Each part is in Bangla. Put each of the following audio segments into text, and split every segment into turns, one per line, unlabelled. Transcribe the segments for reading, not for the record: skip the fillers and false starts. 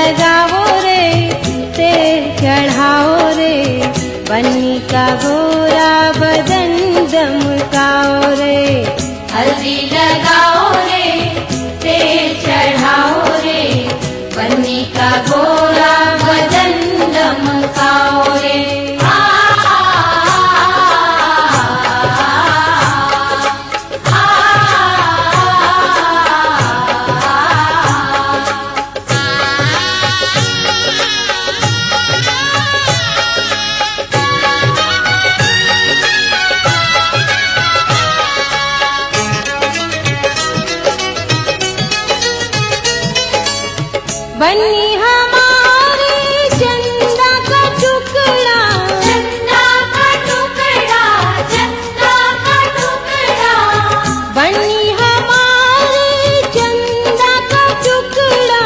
लगाओ रे, तेल चढ़ाओ रे, बन्नी का गोरा बदन दमकाओ रे।
हल्दी लगाओ रे, तेल चढ़ाओ रे, बन्नी का गोरा बदन दमकाओ रे।
बन्नी हमारे चंदा का टुकड़ा,
चंदा का टुकड़ा, चंदा का टुकड़ा।
बन्नी हमारे चंदा का टुकड़ा,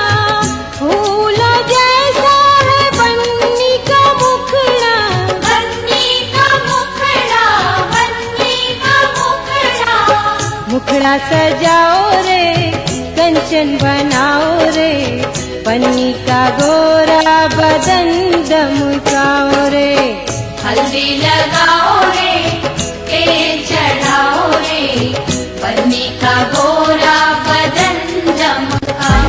फूलों जैसा है बन्नी का मुखड़ा।
बन्नी का मुखड़ा, बन्नी का मुखड़ा।
मुखड़ा सजाओ रे, कंचन बनाओ रे, बन्नी का गोरा बदन दमकाओ रे।
हल्दी लगाओ रे, तेल चढ़ाओ रे, बन्नी का गोरा बदन दमकाओ।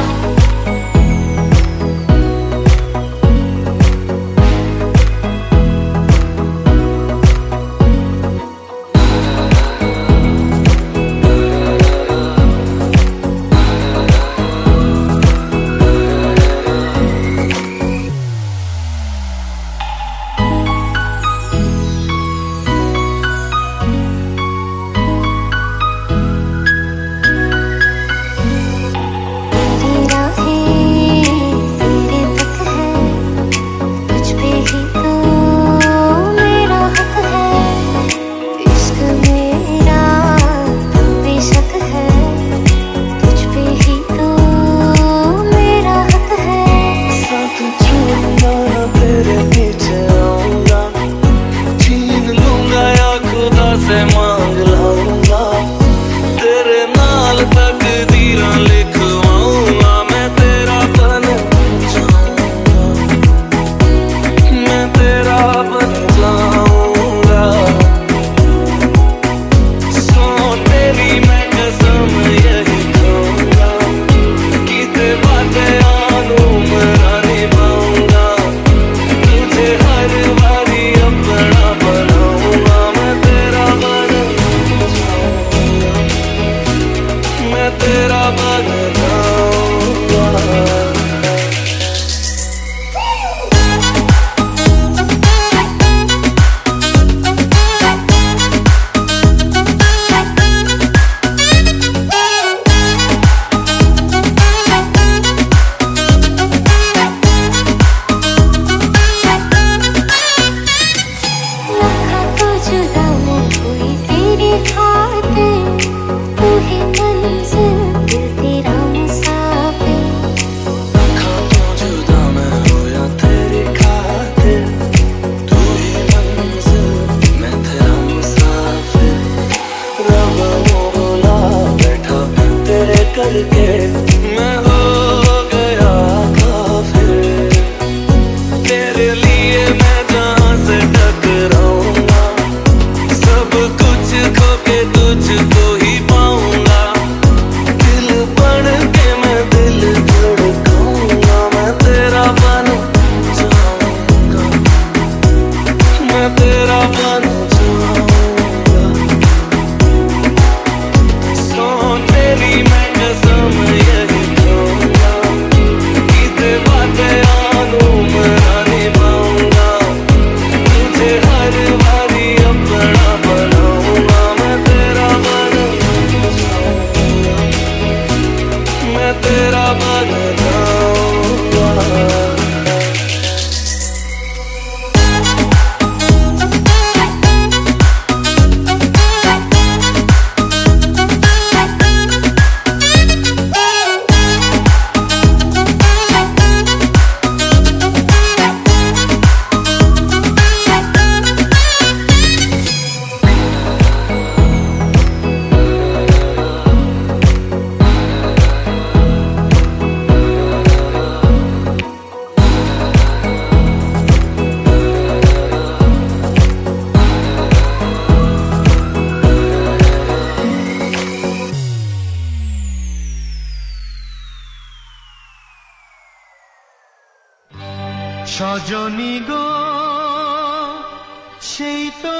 সজনী গো সেই তো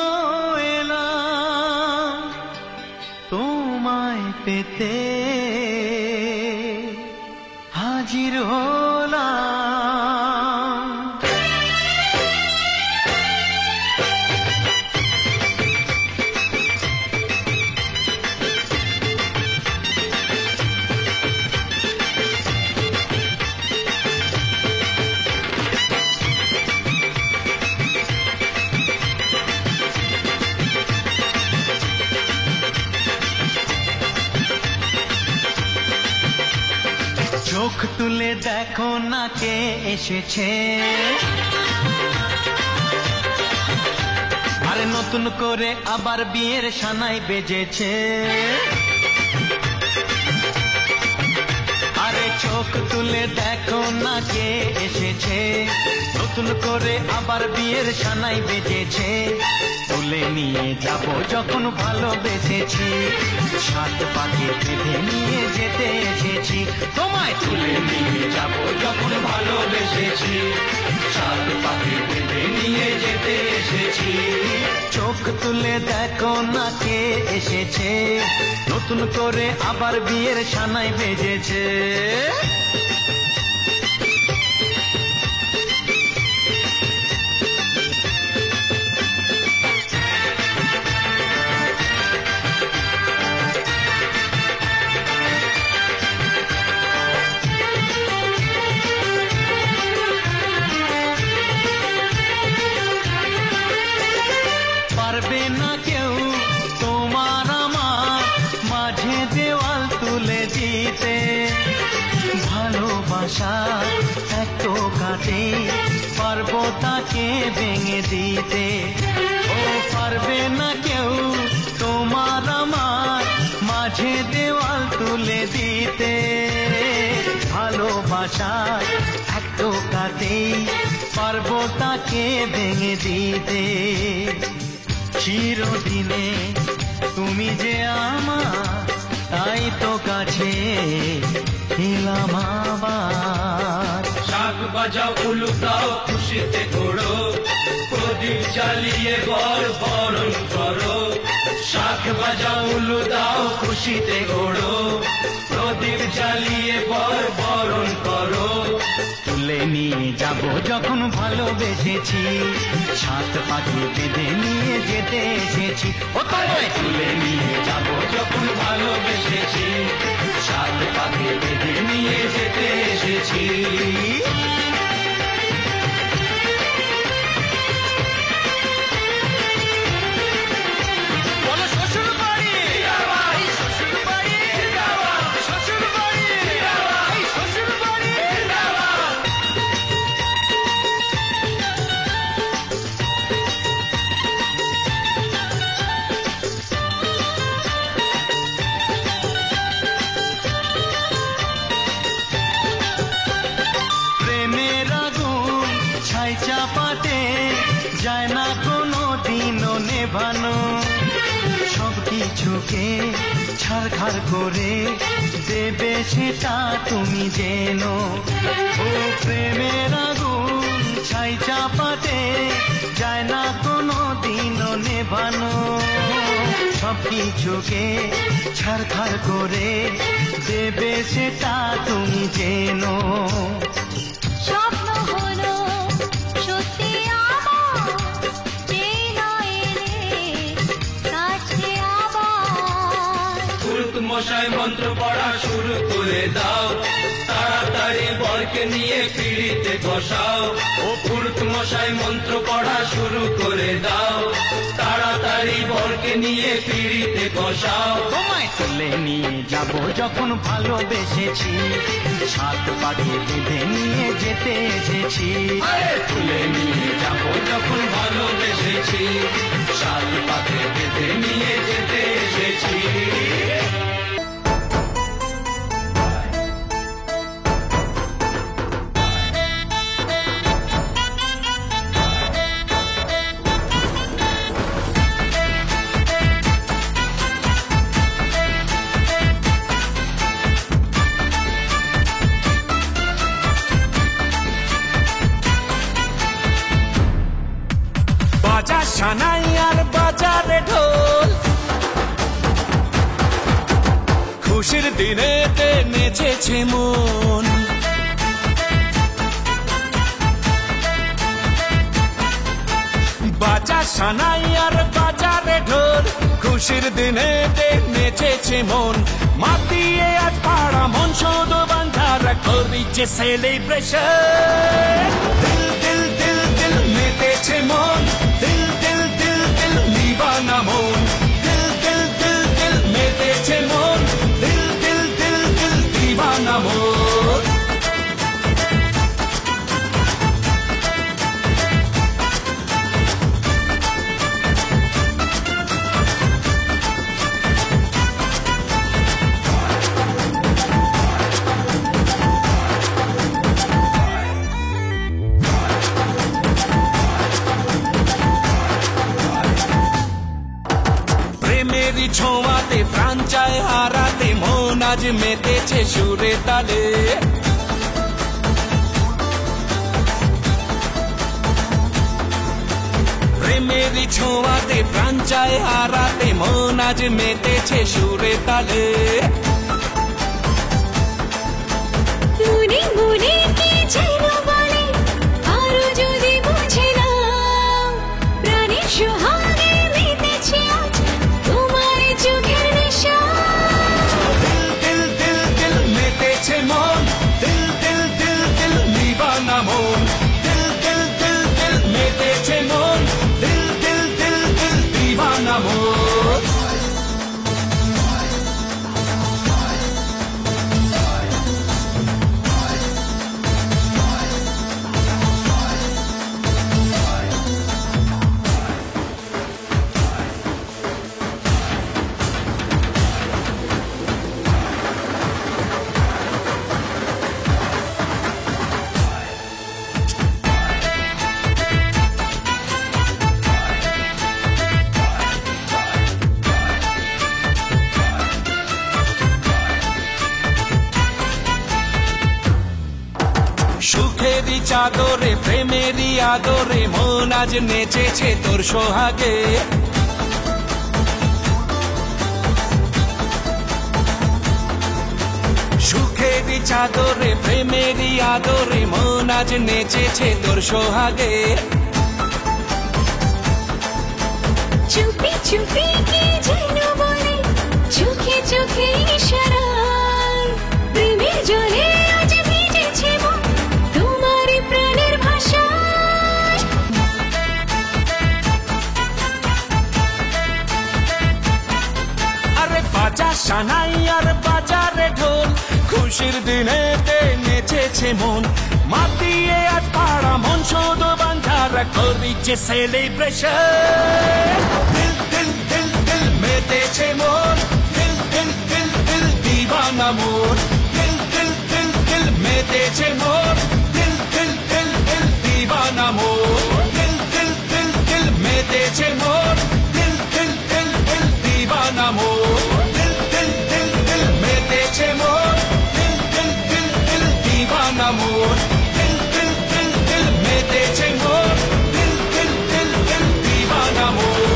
এলাম তোমায় পেতে হাজির হলাম। চোখ তুলে দেখো না কে এসেছে, আরে নতুন করে আবার বিয়ের সানাই বেজেছে। আরে চোখ তুলে দেখো না কে এসেছে, নতুন করে আবার বিয়ের সানাই বেজেছে। তুলে নিয়ে যাব যখন ভালোবেসেছি, সাত পাকে বেঁধে নিয়ে যেতে এসেছি। তোমায় তুলে নিয়ে যাব যখন ভালোবেসেছি, সাত পাকে বেঁধে নিয়ে যেতে এসেছি। চোখ তুলে দেখো না কে এসেছে, নতুন করে আবার বিয়ের সানাই বেজেছে। পারবে না কেউ তোমার আমার মাঝে দেওয়াল তুলে দিতে, ভালোবাসা এত কাটে পারবো তাকে ভেঙে দিতে। ও পারবে না কেউ তোমার আমার মাঝে দেওয়াল তুলে দিতে, ভালোবাসা এত কাটে পারবো তাকে ভেঙে দিতে। চিরদিনে তুমি যে আমার, তাই তো কাছে এলাম আবার।
শাক বাজাও উলু দাও খুশিতে ঘোড়ো, প্রদীপ জ্বালিয়ে বর বরণ করো। শাক বাজাও উলু দাও খুশিতে ঘোড়ো, প্রদীপ জ্বালিয়ে বর বরণ করো।
তুলে নিয়ে যাব যখন ভালোবেসেছি, সাত পাখি বেঁধে নিয়ে যেতে এসেছি। ও তোমায় তুলে নিয়ে যাব যখন ভালোবেসেছি, সাত পাখি বেঁধে নিয়ে যেতে এসেছি। বলো শ্বশুর বাড়ি, শ্বশুর বাড়ি, শ্বশুর বাড়ি, শ্বশুর বাড়ি। প্রেমের আগুন ছাই চাপাতে যায় না কোনো দিনও নেভানো, সব কিছুকে ছাড়খাড় করে দেবে সেটা তুমি জেনো। ও প্রেমের আগুন ছাই চাপাতে যায় না কোনো দিনও নেভানো, সব কিছুকে ছাড়খাড় করে দেবে সেটা তুমি জেনো।
স্বপ্ন হলো সত্যি আমার, চেনা এলে কাছে আবার।
পুরুত মশাই মন্ত্র পড়া শুরু করে দাও, তাড়াতাড়ি বরকে নিয়ে পিড়িতে বসাও। ও পুরুত মশাই মন্ত্র পড়া শুরু করে দাও, তাড়াতাড়ি বরকে নিয়ে পিড়িতে বসাও।
তোমায় তুলে নিয়ে যাব যখন ভালোবেসেছি, সাত পাখি বেঁধে নিয়ে যেতে এসেছি।
আরে তুলে নিয়ে যাব যখন ভালোবেসেছি, সাত পাকে বেঁধে নিয়ে যেতে এসেছি।
সানাই আর বাজারে ঢোল, খুশির দিনেতে নেচেছে মন। বাজা সানাই আর বাজারে ঢোল, খুশির দিনেতে নেচেছে মন। মাতিয়ে আজ পাড়া মন শুধু বান্ধারা করিছে সেলিব্রেশন। দিল দিল দিল দিল মেতেছে মন, দিল দিল দিল দিল দিবানা মন। দিল দিল দিল দিল মেতেছে মন, দিল দিল দিল দিল দিবানা মন। প্রেমেরই ছোঁয়াতে প্রাণ চায় হারাতে, মন আজ মেতেছে সুরে তালে। প্রেমেরই ছোঁয়াতে প্রাণ চায় হারাতে, মন আজ মেতেছে সুরে তালে।
মনে মনে কি যেন বলে, আরো যদি বুঝে নাও, প্রাণের সোহাগে মেতেছে আজ তোমার চোখের নেশা।
দিল দিল দিল দিল মেতেছে মন, দিল দিল দিল দিল দিবানা মন। দিল দিল দিল দিল মেতেছে মন, দিল দিল দিল দিল দিবানা মন। সুখেরই চাদরে প্রেমেরই আদরে, মন আজ নেচেছে তোর সোহাগে। সুখেরই চাদরে প্রেমেরই আদরে, মন আজ নেচেছে তোর সোহাগে।
চুপি চুপি কি যেন বলে, চোখে চোখে ইশারায়, প্রেমের জলে আজ ভিজেছে মন তোমার প্রাণের ভাষায়।
আরে বাজা সানাই আর বাজারে ঢোল, খুশির দিনেতে নেচেছে মন। মাতিয়ে আজ পাড়া মন শুধু বান্ধারা করিছে সেলিব্রেশন। দিল দিল দিল দিল মেতেছে মন, দিল দিল দিল দিল দিবানা মন। দিল দিল দিল দিল মেতেছে মন, দিল দিল দিল দিল দিবানা মন। দিল দিল দিল দিল মেতেছে মন, দিল দিল দিল দিল দিবানা মন। দিল দিল দিল দিল মেতেছে মন, দিল দিল দিল দিল দিবানা মন। দিল দিল দিল দিল মেতেছে মন, দিল দিল দিল দিল দিবানা মন।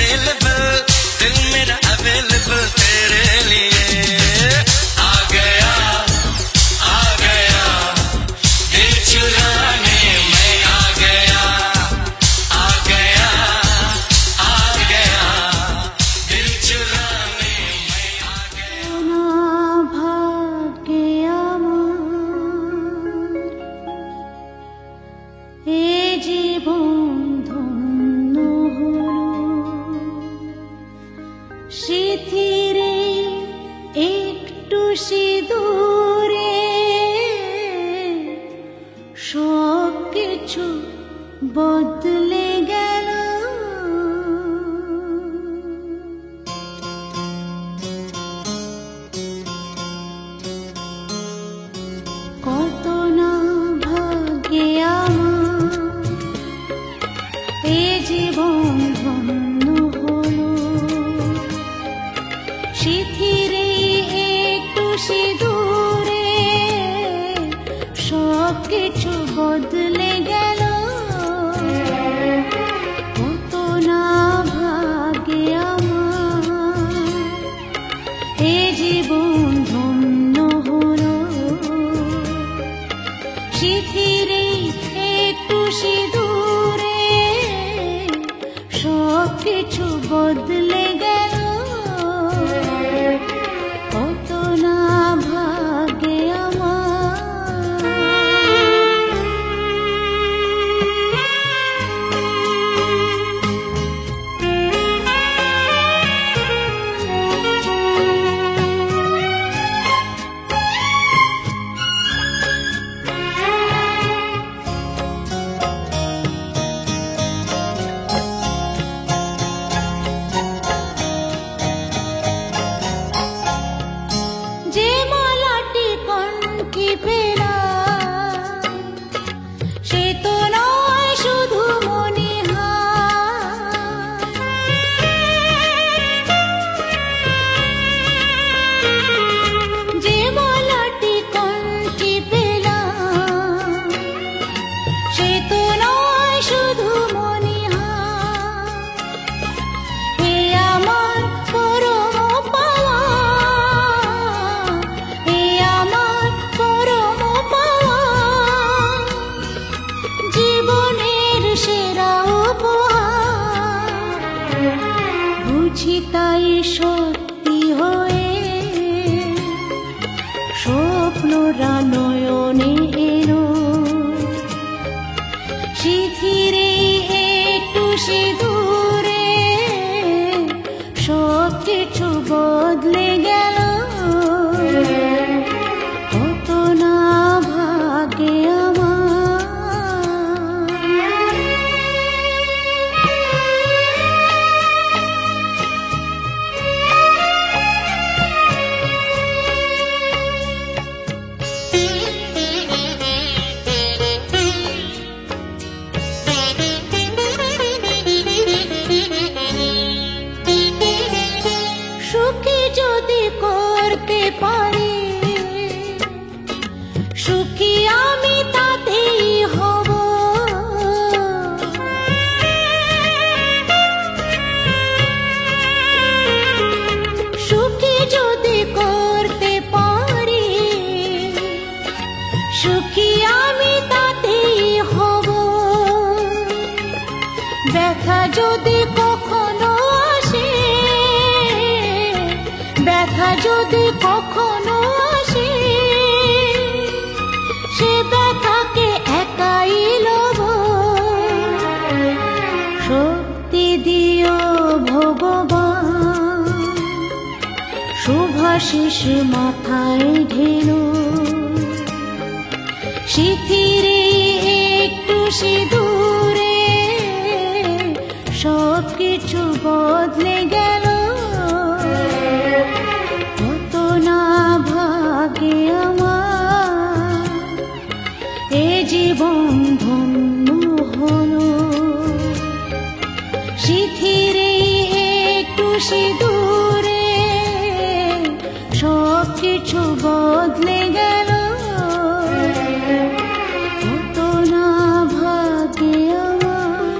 अवेलेबल, दिल मेरा अवेलेबल तेरे लिए। आ गया दिल चुराने मैं आ गया दिल चुराने मैं आ गया।
ভাগ্যে আমার এ জীবন ধন্য হলো, স্মৃতিরে একটু সিঁদুরে সব কিছু বদলে গেল। কত না ভাগ্যে আমার এ জীবন ধন্য হলো, স্মৃতিরে একটু সিঁদুরে সব কিছু বদলে গেল। কত না ভাগ্যে আমার এ জীবন ধন্য হলো, স্মৃতিরে একটু সিঁদুরে সব কিছু বদলে গেল। কত না ভাগ্যে যে মালাটি কনকি পেলাম, সে তো নয় শুধু মনিহার। যে মালাটি কনকি পেলাম, সে তো নয় শুধু মনিহার। এ আমার পরম পাওয়া, এ আমার পরম পাওয়া, জীবনের সেরা উপহার। বুঝি তাই সত্যি হয়ে স্বপ্নরা নয়নে এলো, স্মৃতিরে একটু সিঁদুরে সব কিছু বদলে গেল। কত না ভাগ্যে সুখী যদি করতে পারি, সুখী আমি তাতেই হব। সুখী যদি করতে পারি, সুখী আমি তাতেই হব। ব্যথা যদি কখনো আসে, ব্যথা যদি কখনো আসে, সে ব্যথাকে একাই লব। শক্তি দিও ভগবান, শুভাশিস মাথায় ঢেলো, স্মৃতিরে একটু সিঁদুরে সব কিছু বদলে গেল। কত না ভাগ্যে আমার এ জীবন ধন্য হলো, স্মৃতিরে একটু সিঁদুরে সব কিছু বদলে গেল। কত না ভাগ্যে আমার।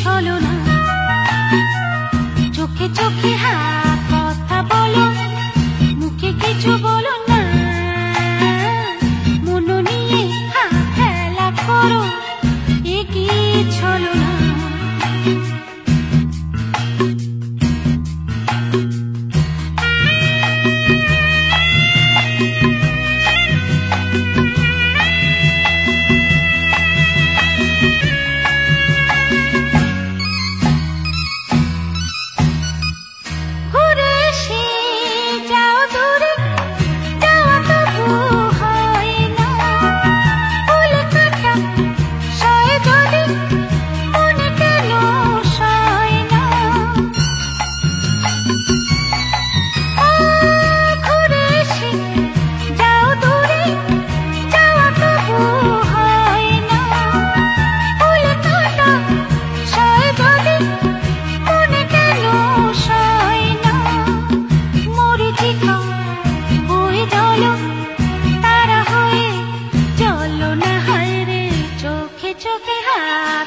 ছলনা চোখে চোখে হা কথা বলো মুখে কিছু বলো না মন নিয়ে হা খেলা করো এ কি ছলনা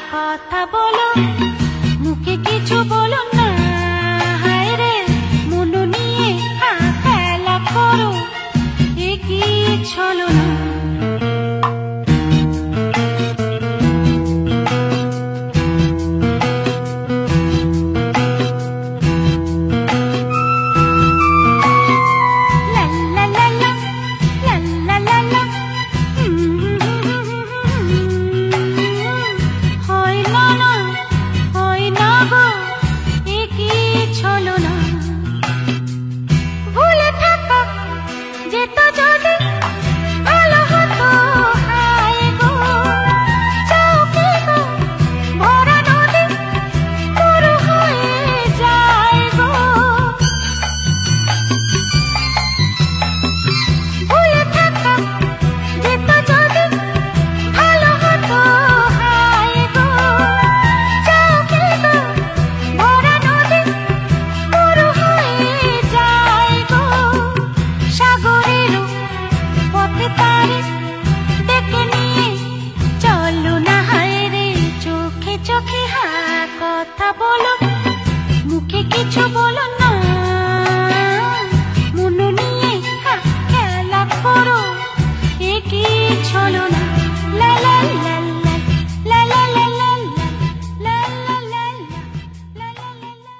কথা বলো মুখে কিছু বলো না হায় রে মন নিয়ে খেলা করো এ কি ছলনা কথা বলো মুখে কিছু বলো না মন নিয়ে খেলা করো এ কি ছলনা লা লা লা লা লা লা লা লা লা লা লা লা লা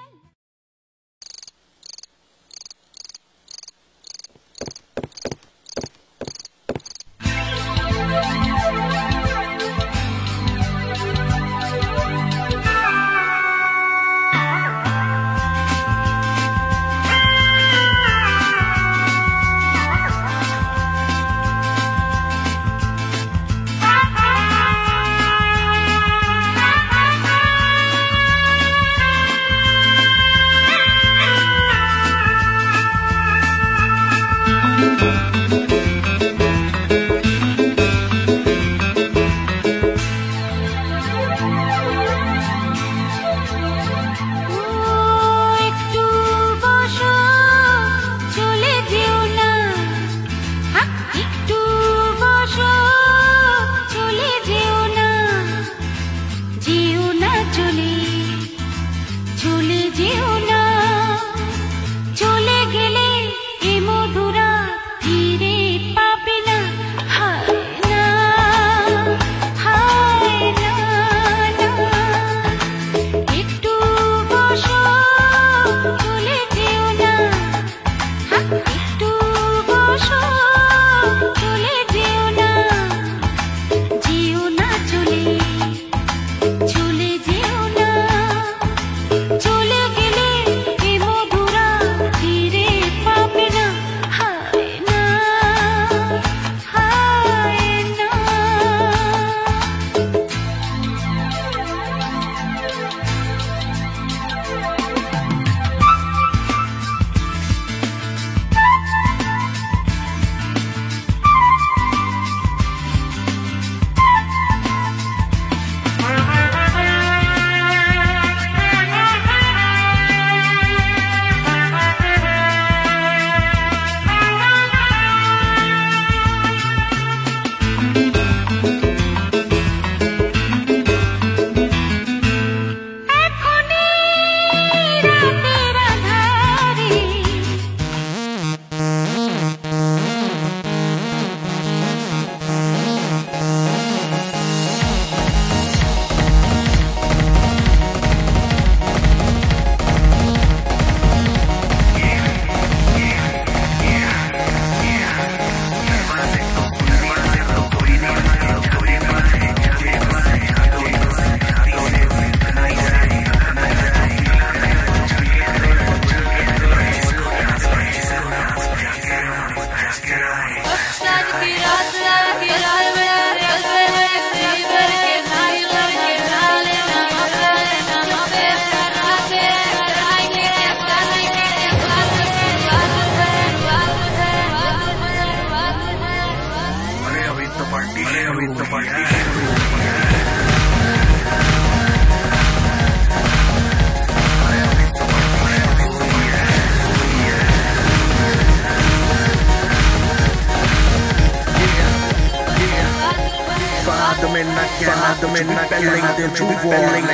rhythm and I can't then to warning,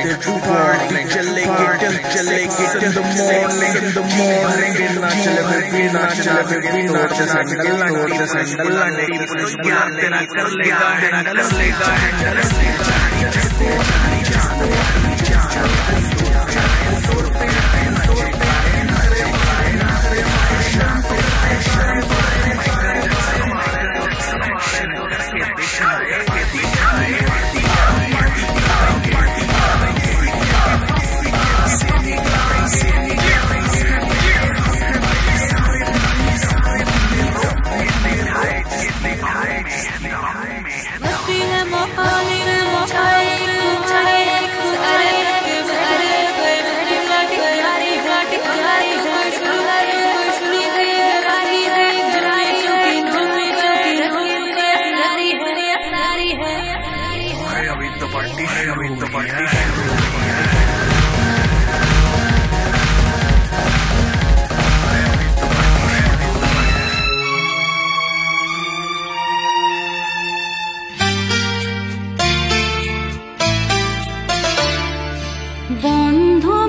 party, jalake it in the morning, nachale baby, noche sandal landi, यार तेरा कर लेगा handle,
বন্ধু